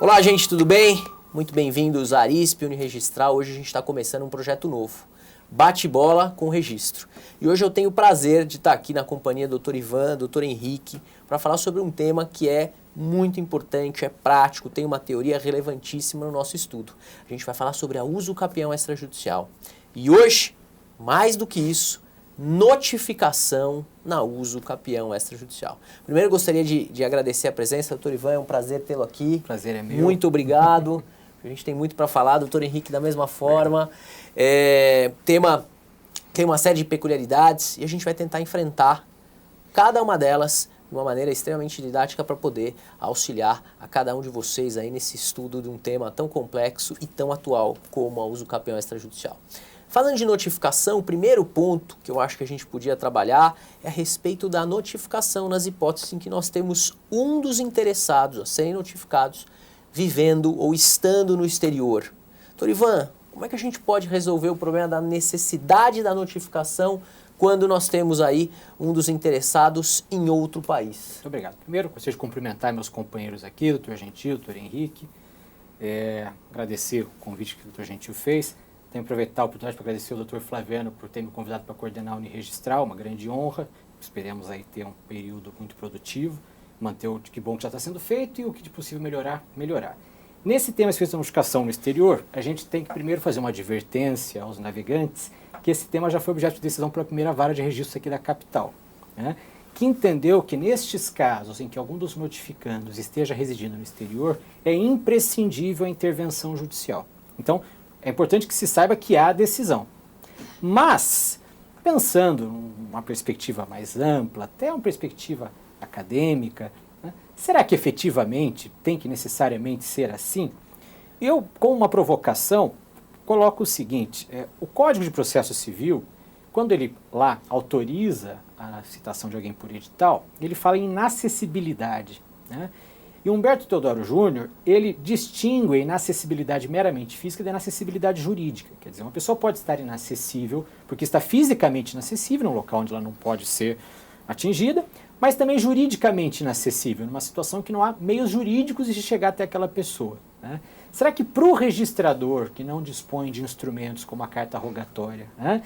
Olá, gente, tudo bem? Muito bem-vindos à Arisp Uniregistral. Hoje a gente está começando um projeto novo, Bate-Bola com Registro. E hoje eu tenho o prazer de estar aqui na companhia do Dr. Ivan, Dr. Henrique, para falar sobre um tema que é muito importante, é prático, tem uma teoria relevantíssima no nosso estudo. A gente vai falar sobre a uso capião extrajudicial. E hoje, mais do que isso, notificação na uso capião extrajudicial. Primeiro, eu gostaria de agradecer a presença, doutor Ivan, é um prazer tê-lo aqui. Prazer é meu. Muito obrigado. A gente tem muito para falar, doutor Henrique da mesma forma. Tema tem uma série de peculiaridades e a gente vai tentar enfrentar cada uma delas de uma maneira extremamente didática para poder auxiliar a cada um de vocês aí nesse estudo de um tema tão complexo e tão atual como a uso capião extrajudicial. Falando de notificação, o primeiro ponto que eu acho que a gente podia trabalhar é a respeito da notificação nas hipóteses em que nós temos um dos interessados a serem notificados vivendo ou estando no exterior. Doutor Ivan, como é que a gente pode resolver o problema da necessidade da notificação quando nós temos aí um dos interessados em outro país? Muito obrigado. Primeiro, gostaria de cumprimentar meus companheiros aqui, doutor Gentil, doutor Henrique, agradecer o convite que o doutor Gentil fez. Tenho que aproveitar a oportunidade para agradecer ao doutor Flaviano por ter me convidado para coordenar a Uniregistral, uma grande honra. Esperemos aí ter um período muito produtivo, manter o que bom que já está sendo feito e o que de possível melhorar. Nesse tema de notificação no exterior, a gente tem que primeiro fazer uma advertência aos navegantes que esse tema já foi objeto de decisão pela primeira vara de registro aqui da capital, né? Que entendeu que nestes casos em que algum dos notificandos esteja residindo no exterior, é imprescindível a intervenção judicial. Então, é importante que se saiba que há decisão. Mas, pensando numa perspectiva mais ampla, até uma perspectiva acadêmica, né, será que efetivamente tem que necessariamente ser assim? Eu, com uma provocação, coloco o seguinte: o Código de Processo Civil, quando ele lá autoriza a citação de alguém por edital, ele fala em inacessibilidade, né? E Humberto Teodoro Júnior, ele distingue a inacessibilidade meramente física da inacessibilidade jurídica. Quer dizer, uma pessoa pode estar inacessível porque está fisicamente inacessível, num local onde ela não pode ser atingida, mas também juridicamente inacessível, numa situação que não há meios jurídicos de chegar até aquela pessoa, né? Será que para o registrador, que não dispõe de instrumentos como a carta rogatória, né,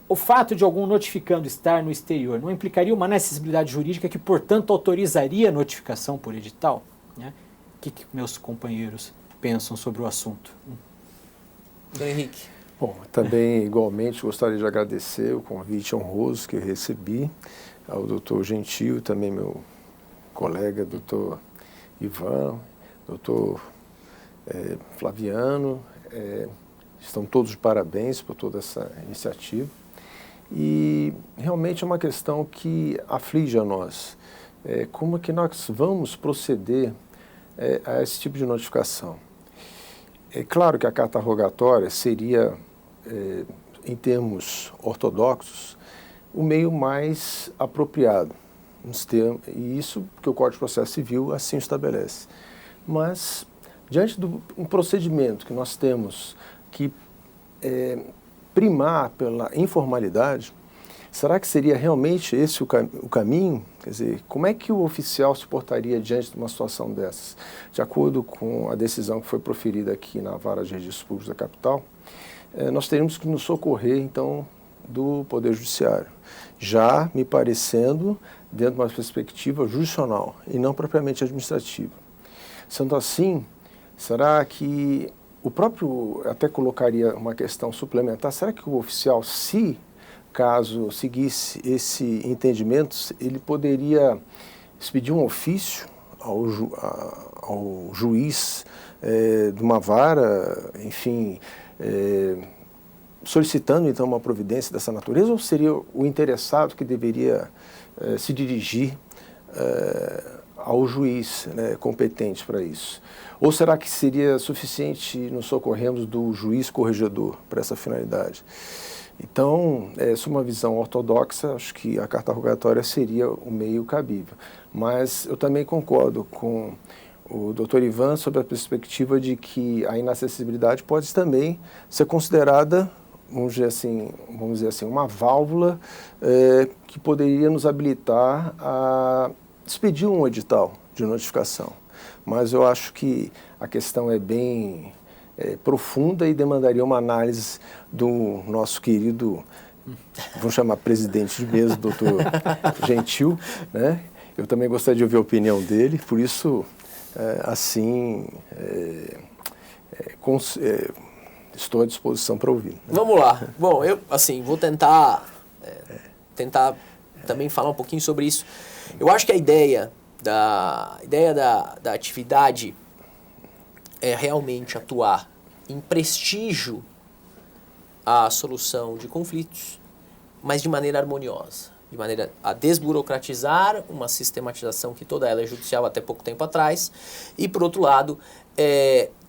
o fato de algum notificando estar no exterior não implicaria uma necessidade jurídica que, portanto, autorizaria a notificação por edital? Né? O que meus companheiros pensam sobre o assunto? Doutor Henrique. Bom, também igualmente gostaria de agradecer o convite honroso que eu recebi ao doutor Gentil, também meu colega, doutor Ivan, doutor Flaviano, estão todos de parabéns por toda essa iniciativa. E realmente é uma questão que aflige a nós. Como é que nós vamos proceder a esse tipo de notificação? É claro que a carta rogatória seria, em termos ortodoxos, o meio mais apropriado. E isso que o Código de Processo Civil assim estabelece. Mas, diante de um procedimento que nós temos que primar pela informalidade, será que seria realmente esse o caminho? Quer dizer, como é que o oficial se portaria diante de uma situação dessas? De acordo com a decisão que foi proferida aqui na Vara de Registros Públicos da capital, nós teríamos que nos socorrer, então, do Poder Judiciário, já me parecendo dentro de uma perspectiva jurisdicional e não propriamente administrativa. Sendo assim, será que o próprio, até colocaria uma questão suplementar, será que o oficial, se caso seguisse esse entendimento, ele poderia expedir um ofício ao juiz de uma vara, enfim, solicitando então uma providência dessa natureza, ou seria o interessado que deveria se dirigir ao juiz, né, competente para isso? Ou será que seria suficiente nos socorrermos do juiz corregedor para essa finalidade? Então, essa é uma visão ortodoxa, acho que a carta rogatória seria o meio cabível. Mas eu também concordo com o Dr. Ivan sobre a perspectiva de que a inacessibilidade pode também ser considerada, vamos dizer assim, uma válvula que poderia nos habilitar a expedir um edital de notificação. mas eu acho que a questão é bem profunda e demandaria uma análise do nosso querido, vamos chamar presidente de mesa, doutor Gentil, né? Eu também gostaria de ouvir a opinião dele, por isso, estou à disposição para ouvir. Né? Vamos lá. Bom, eu vou tentar também falar um pouquinho sobre isso. Eu acho que a ideia da atividade é realmente atuar em prestígio à solução de conflitos, mas de maneira harmoniosa, de maneira a desburocratizar uma sistematização que toda ela é judicial até pouco tempo atrás, e, por outro lado,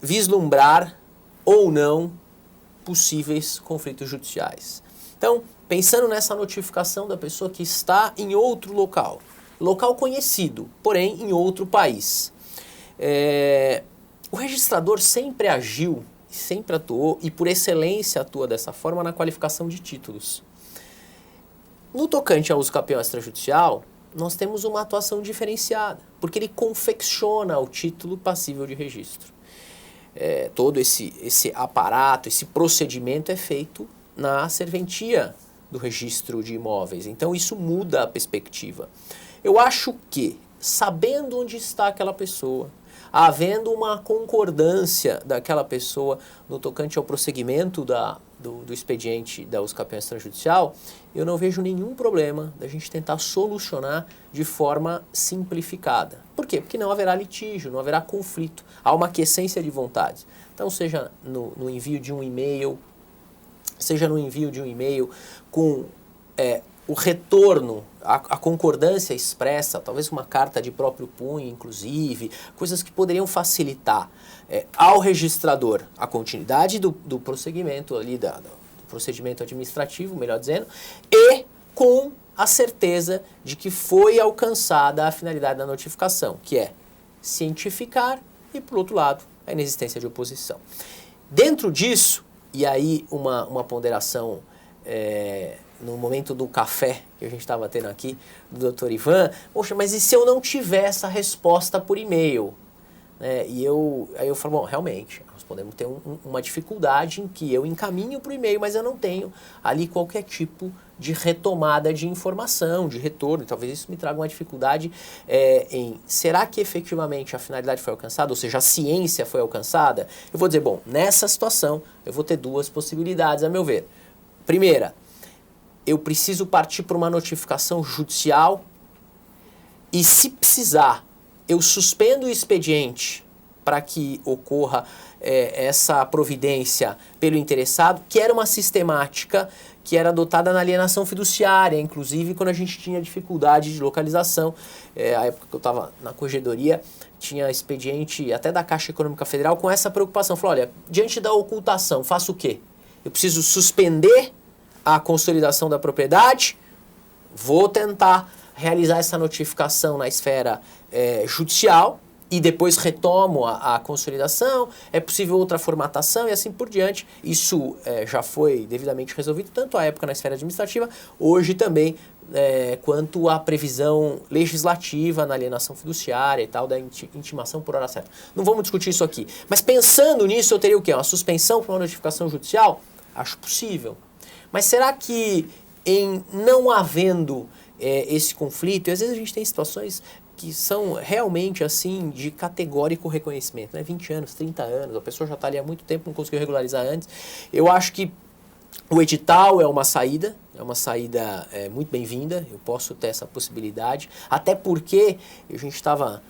vislumbrar ou não possíveis conflitos judiciais. Então, pensando nessa notificação da pessoa que está em outro local conhecido, porém em outro país, o registrador sempre agiu, sempre atuou, e por excelência atua dessa forma na qualificação de títulos. No tocante ao uso capião extrajudicial, nós temos uma atuação diferenciada, porque ele confecciona o título passível de registro. Todo esse aparato, esse procedimento é feito na serventia do registro de imóveis. Então isso muda a perspectiva. Eu acho que, sabendo onde está aquela pessoa, havendo uma concordância daquela pessoa no tocante ao prosseguimento do expediente da uso capião extrajudicial, eu não vejo nenhum problema da gente tentar solucionar de forma simplificada. Por quê? Porque não haverá litígio, não haverá conflito, há uma aquiescência de vontades. Então, seja no envio de um e-mail, seja no envio de um e-mail com o retorno, a concordância expressa, talvez uma carta de próprio punho, inclusive, coisas que poderiam facilitar ao registrador a continuidade do prosseguimento ali, do procedimento administrativo, melhor dizendo, e com a certeza de que foi alcançada a finalidade da notificação, que é cientificar e, por outro lado, a inexistência de oposição. Dentro disso, e aí uma ponderação no momento do café que a gente estava tendo aqui, do Dr. Ivan, poxa, mas e se eu não tiver essa resposta por e-mail? Aí eu falo, bom, realmente, nós podemos ter uma dificuldade em que eu encaminho para o e-mail, mas eu não tenho ali qualquer tipo de retomada de informação, de retorno, e talvez isso me traga uma dificuldade em, será que efetivamente a finalidade foi alcançada, ou seja, a ciência foi alcançada? Eu vou dizer, bom, nessa situação eu vou ter duas possibilidades, a meu ver. Primeira, eu preciso partir para uma notificação judicial e, se precisar, eu suspendo o expediente para que ocorra essa providência pelo interessado, que era uma sistemática que era adotada na alienação fiduciária, inclusive quando a gente tinha dificuldade de localização. A época que eu estava na corregedoria, tinha expediente até da Caixa Econômica Federal com essa preocupação. Falou, olha, diante da ocultação, faço o quê? Eu preciso suspender a consolidação da propriedade, vou tentar realizar essa notificação na esfera judicial e depois retomo a consolidação, é possível outra formatação e assim por diante. Isso já foi devidamente resolvido, tanto à época na esfera administrativa, hoje também quanto à previsão legislativa na alienação fiduciária e tal, da intimação por hora certa. Não vamos discutir isso aqui, mas pensando nisso, eu teria o quê? Uma suspensão para uma notificação judicial? Acho possível. Mas será que em não havendo esse conflito, e às vezes a gente tem situações que são realmente assim de categórico reconhecimento, né? 20 anos, 30 anos, a pessoa já está ali há muito tempo, não conseguiu regularizar antes. Eu acho que o edital é uma saída muito bem-vinda, eu posso ter essa possibilidade, até porque a gente estava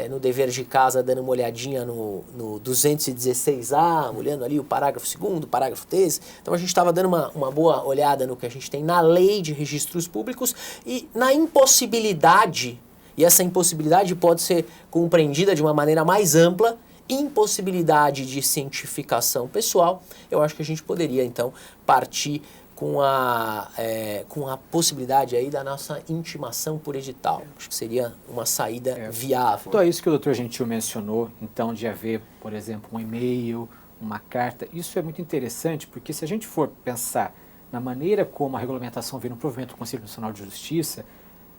no dever de casa dando uma olhadinha no 216A, olhando ali o parágrafo 2º, parágrafo 13º, então a gente estava dando uma boa olhada no que a gente tem na lei de registros públicos e na impossibilidade, e essa impossibilidade pode ser compreendida de uma maneira mais ampla, impossibilidade de cientificação pessoal. Eu acho que a gente poderia então partir com a possibilidade aí da nossa intimação por edital. Acho que seria uma saída viável. Então é isso que o Dr. Gentil mencionou, então, de haver, por exemplo, um e-mail, uma carta. Isso é muito interessante, porque se a gente for pensar na maneira como a regulamentação vem no provimento do Conselho Nacional de Justiça,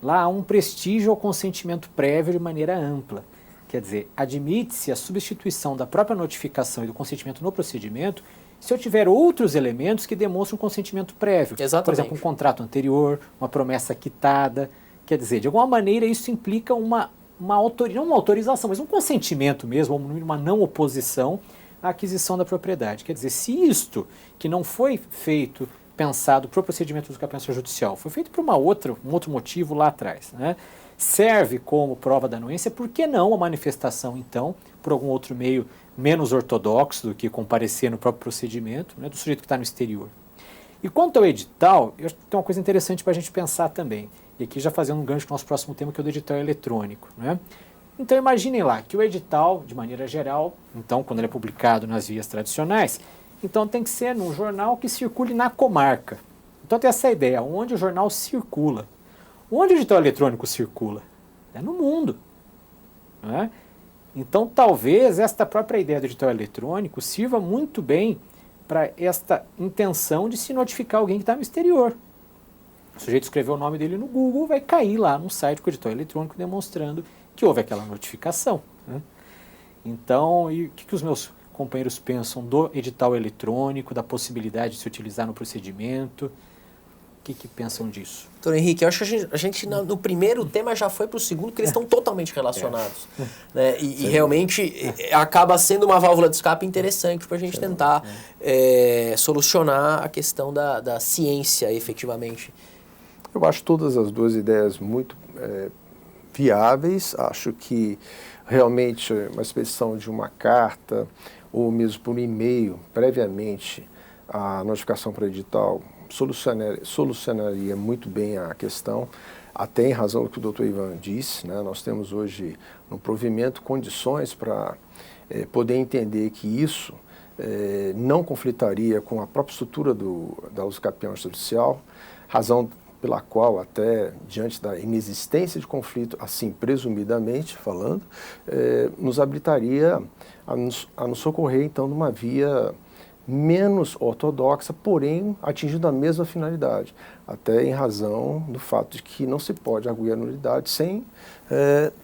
lá há um prestígio ao consentimento prévio de maneira ampla. Quer dizer, admite-se a substituição da própria notificação e do consentimento no procedimento se eu tiver outros elementos que demonstram consentimento prévio. Exatamente. Por exemplo, um contrato anterior, uma promessa quitada. Quer dizer, de alguma maneira isso implica não uma autorização, mas um consentimento mesmo, uma não oposição à aquisição da propriedade. Quer dizer, se isto, que não foi feito, pensado para o procedimento do escapamento judicial, foi feito por um outro motivo lá atrás, né? Serve como prova da anuência, por que não a manifestação, então, por algum outro meio menos ortodoxo do que comparecer no próprio procedimento, né, do sujeito que está no exterior. E quanto ao edital, eu acho que tem uma coisa interessante para a gente pensar também, e aqui já fazendo um gancho com o nosso próximo tema, que é o do edital eletrônico, né? Então imaginem lá que o edital, de maneira geral, então quando ele é publicado nas vias tradicionais, então tem que ser num jornal que circule na comarca. Então tem essa ideia, onde o jornal circula. Onde o edital eletrônico circula? É no mundo. Não é? Então talvez esta própria ideia do edital eletrônico sirva muito bem para esta intenção de se notificar alguém que está no exterior. O sujeito escreveu o nome dele no Google, vai cair lá num site com o edital eletrônico demonstrando que houve aquela notificação. Né? Então, e o que os meus companheiros pensam do edital eletrônico, da possibilidade de se utilizar no procedimento? O que pensam disso? Doutor Henrique, eu acho que a gente no primeiro tema já foi para o segundo, porque eles estão totalmente relacionados. Né? E realmente acaba sendo uma válvula de escape interessante para a gente tentar solucionar a questão da ciência, efetivamente. Eu acho todas as duas ideias muito viáveis. Acho que realmente uma expedição de uma carta ou mesmo por e-mail, previamente a notificação para edital, solucionaria muito bem a questão, até em razão do que o doutor Ivan disse, né? Nós temos hoje no provimento condições para poder entender que isso não conflitaria com a própria estrutura da usucapião judicial, razão pela qual até diante da inexistência de conflito, assim presumidamente falando, nos habilitaria a nos socorrer então numa via menos ortodoxa, porém atingindo a mesma finalidade, até em razão do fato de que não se pode arguir a nulidade sem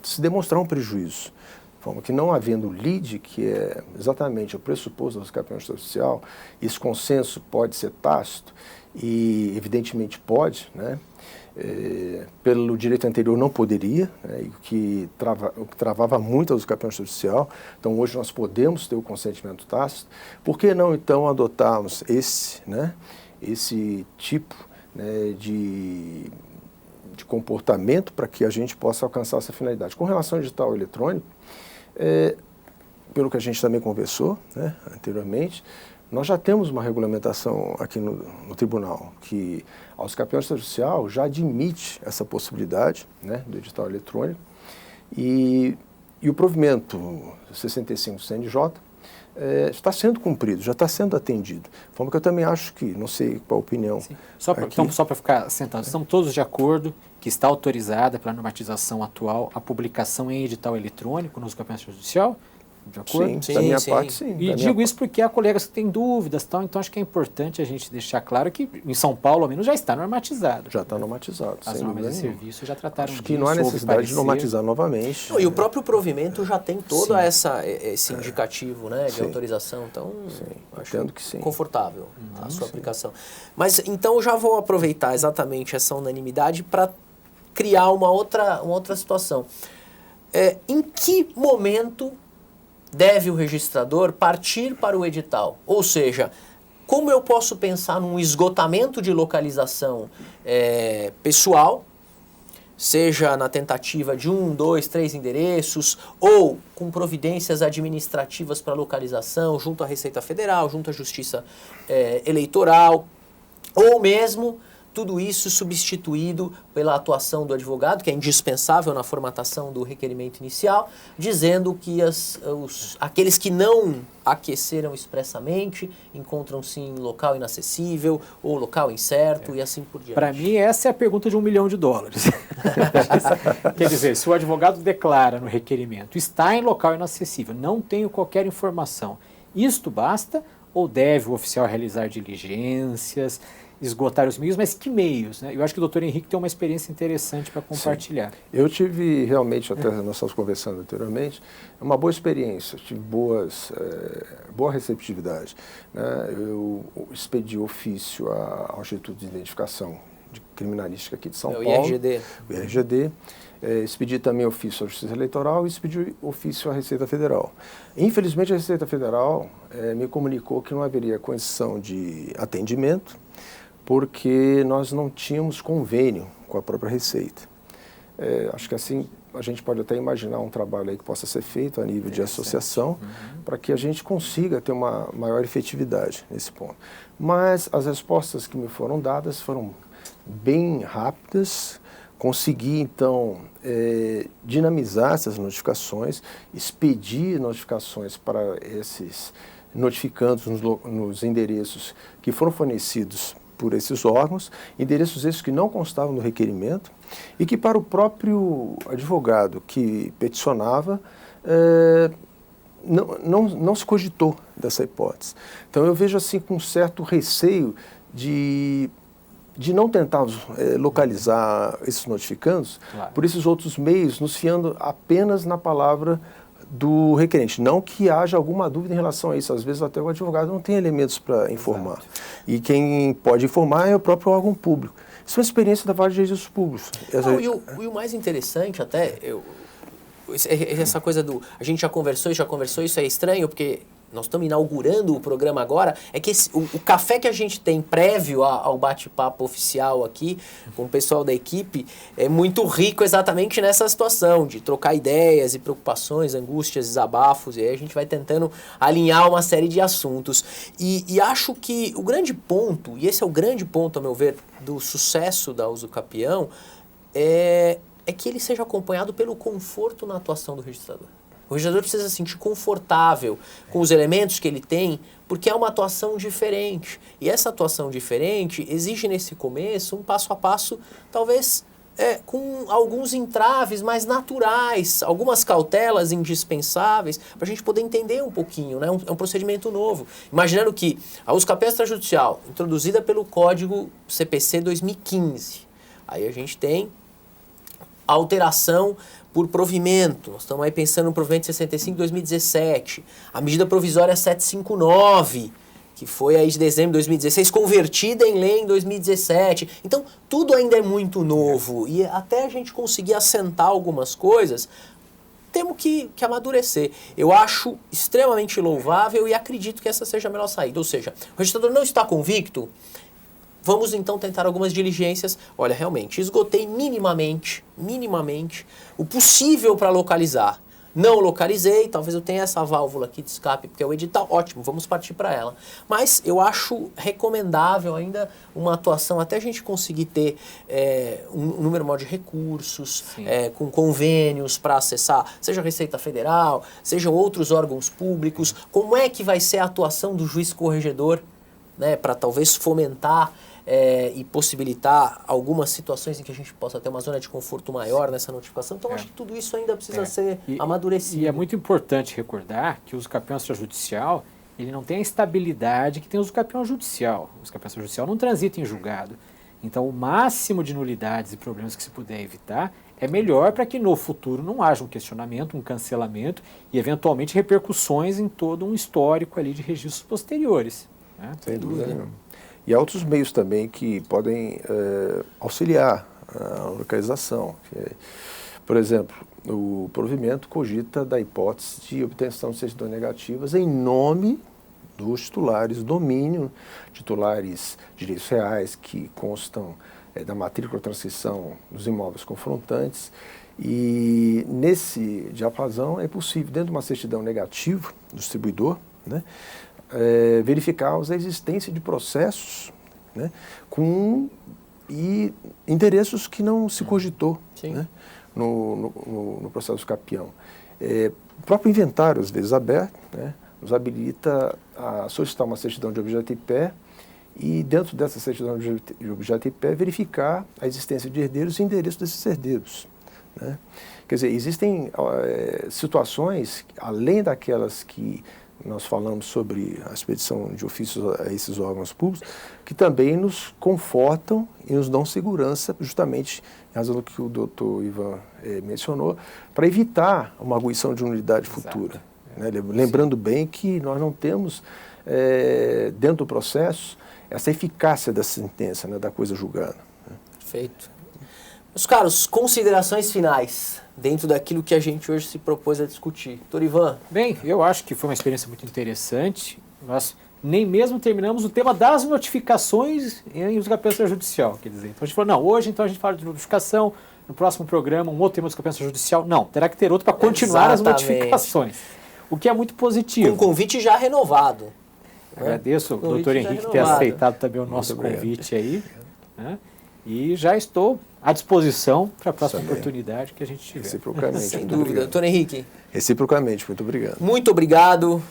se demonstrar um prejuízo. De forma que não havendo lide, que é exatamente o pressuposto do escapamento judicial, esse consenso pode ser tácito e evidentemente pode, né? Pelo direito anterior não poderia, né, o que travava muito a escapamento judicial. Então hoje nós podemos ter o consentimento tácito. Por que não então adotarmos esse tipo, né, de comportamento para que a gente possa alcançar essa finalidade? Com relação ao edital eletrônico, pelo que a gente também conversou, né, anteriormente, nós já temos uma regulamentação aqui no tribunal, que a escapamento judicial já admite essa possibilidade, né, do edital eletrônico, e o provimento 65 do CNJ está sendo cumprido, já está sendo atendido. De forma que eu também acho que, não sei qual a opinião. Então, só para ficar sentado, estamos todos de acordo que está autorizada pela normatização atual a publicação em edital eletrônico no escapamento judicial? De acordo? Sim, da minha parte, sim. E digo isso porque há colegas que têm dúvidas, então acho que é importante a gente deixar claro que em São Paulo, ao menos, já está normatizado. Já está normatizado, as normas de serviço já trataram disso. Acho que não há necessidade de normatizar novamente. Não, e o próprio provimento já tem todo esse indicativo, né, de autorização, então acho que sim. Confortável a sua aplicação. Mas então eu já vou aproveitar exatamente essa unanimidade para criar uma outra situação. Em que momento deve o registrador partir para o edital? Ou seja, como eu posso pensar num esgotamento de localização pessoal, seja na tentativa de 1, 2, 3 endereços, ou com providências administrativas para localização junto à Receita Federal, junto à Justiça Eleitoral, ou mesmo tudo isso substituído pela atuação do advogado, que é indispensável na formatação do requerimento inicial, dizendo que aqueles que não aqueceram expressamente encontram-se em local inacessível ou local incerto e assim por diante. Para mim, essa é a pergunta de $1 milhão. Quer dizer, se o advogado declara no requerimento, está em local inacessível, não tenho qualquer informação, isto basta ou deve o oficial realizar diligências? esgotar os meios, mas que meios, né? Eu acho que o doutor Henrique tem uma experiência interessante para compartilhar. Sim. Eu tive realmente, até nós estávamos conversando anteriormente, uma boa experiência, tive boa receptividade, né? Eu expedi ofício ao Instituto de Identificação de Criminalística aqui de São Paulo. O IRGD. Expedi também ofício à Justiça Eleitoral e expedi ofício à Receita Federal. Infelizmente, a Receita Federal me comunicou que não haveria condição de atendimento, porque nós não tínhamos convênio com a própria Receita. Acho que assim a gente pode até imaginar um trabalho aí que possa ser feito a nível de associação, para que a gente consiga ter uma maior efetividade nesse ponto. Mas as respostas que me foram dadas foram bem rápidas. Consegui, então, dinamizar essas notificações, expedir notificações para esses notificandos nos endereços que foram fornecidos por esses órgãos, endereços esses que não constavam no requerimento e que para o próprio advogado que peticionava não se cogitou dessa hipótese. Então eu vejo assim com um certo receio de não tentar localizar esses notificandos, claro, por esses outros meios, nos fiando apenas na palavra do requerente. Não que haja alguma dúvida em relação a isso. Às vezes até o advogado não tem elementos para informar. Exato. E quem pode informar é o próprio órgão público. Isso é uma experiência da Vara de Registros Públicos. Não, e o mais interessante até, essa coisa do... A gente já conversou, isso é estranho, porque... Nós estamos inaugurando o programa agora, é que o café que a gente tem prévio ao bate-papo oficial aqui, com o pessoal da equipe, é muito rico exatamente nessa situação, de trocar ideias e preocupações, angústias, desabafos, e aí a gente vai tentando alinhar uma série de assuntos. E acho que o grande ponto, e esse é o grande ponto, a meu ver, do sucesso da Usucapião, é que ele seja acompanhado pelo conforto na atuação do registrador. O registrador precisa se sentir confortável com os elementos que ele tem, porque é uma atuação diferente. E essa atuação diferente exige nesse começo um passo a passo, talvez com alguns entraves mais naturais, algumas cautelas indispensáveis, para a gente poder entender um pouquinho, né? É um procedimento novo. Imaginando que a Usucapião extrajudicial, introduzida pelo Código CPC 2015, aí a gente tem a alteração por provimento. Nós estamos aí pensando no provimento 65 de 2017. A medida provisória 759, que foi aí de dezembro de 2016, convertida em lei em 2017. Então, tudo ainda é muito novo. E até a gente conseguir assentar algumas coisas, temos que amadurecer. Eu acho extremamente louvável e acredito que essa seja a melhor saída. Ou seja, o registrador não está convicto, vamos então tentar algumas diligências. Olha, realmente, esgotei minimamente o possível para localizar. Não localizei, talvez eu tenha essa válvula aqui de escape, porque é o edital, ótimo, vamos partir para ela. Mas eu acho recomendável ainda uma atuação, até a gente conseguir ter um número maior de recursos, com convênios para acessar, seja a Receita Federal, sejam outros órgãos públicos. Como é que vai ser a atuação do juiz corregedor, né, para talvez fomentar e possibilitar algumas situações em que a gente possa ter uma zona de conforto maior nessa notificação. Então, acho que tudo isso ainda precisa ser amadurecido. E é muito importante recordar que o Usucapião extrajudicial, ele não tem a estabilidade que tem o Usucapião judicial. O Usucapião extrajudicial não transita em julgado. Então, o máximo de nulidades e problemas que se puder evitar é melhor para que no futuro não haja um questionamento, um cancelamento e, eventualmente, repercussões em todo um histórico ali de registros posteriores. Né? Sem dúvida nenhuma. E há outros meios também que podem auxiliar a localização. Por exemplo, o provimento cogita da hipótese de obtenção de certidões negativas em nome dos titulares, domínio, titulares de direitos reais que constam da matrícula transcrição dos imóveis confrontantes. E nesse diapasão é possível, dentro de uma certidão negativa do distribuidor, né, verificar a existência de processos, né, e endereços que não se cogitou, né, no processo Usucapião. O próprio inventário, às vezes aberto, né, nos habilita a solicitar uma certidão de objeto e pé e, dentro dessa certidão de objeto e pé, verificar a existência de herdeiros e endereço desses herdeiros. Né. Quer dizer, existem situações, além daquelas que nós falamos sobre a expedição de ofícios a esses órgãos públicos, que também nos confortam e nos dão segurança, justamente em razão do que o doutor Ivan mencionou, para evitar uma arguição de nulidade futura. Né? Lembrando bem que nós não temos, dentro do processo, essa eficácia da sentença, né, da coisa julgada. Né? Perfeito. Meus caros, considerações finais dentro daquilo que a gente hoje se propôs a discutir. Doutor Ivan. Bem, eu acho que foi uma experiência muito interessante. Nós nem mesmo terminamos o tema das notificações em julgamento extrajudicial. Quer dizer, então a gente falou, não, hoje então a gente fala de notificação, no próximo programa um outro tema de julgamento extrajudicial. Não, terá que ter outro para continuar as notificações. O que é muito positivo. Com um convite já renovado. Agradeço ao doutor Henrique ter aceitado também o nosso convite aí. Né? E já estou à disposição para a próxima oportunidade que a gente tiver. Reciprocamente. Sem dúvida. Doutor Henrique. Reciprocamente, muito obrigado. Muito obrigado.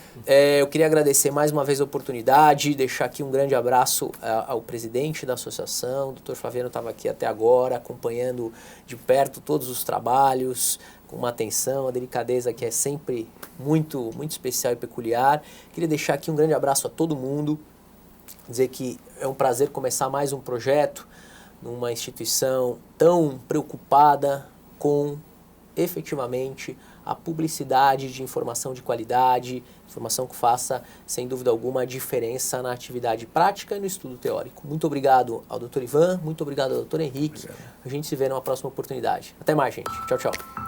Eu queria agradecer mais uma vez a oportunidade, deixar aqui um grande abraço ao presidente da associação. O doutor Flaviano estava aqui até agora, acompanhando de perto todos os trabalhos, com uma atenção, a delicadeza que é sempre muito, muito especial e peculiar. Queria deixar aqui um grande abraço a todo mundo, dizer que é um prazer começar mais um projeto numa instituição tão preocupada com, efetivamente, a publicidade de informação de qualidade, informação que faça, sem dúvida alguma, a diferença na atividade prática e no estudo teórico. Muito obrigado ao Dr. Ivan, muito obrigado ao Dr. Henrique. Obrigado. A gente se vê numa próxima oportunidade. Até mais, gente. Tchau, tchau.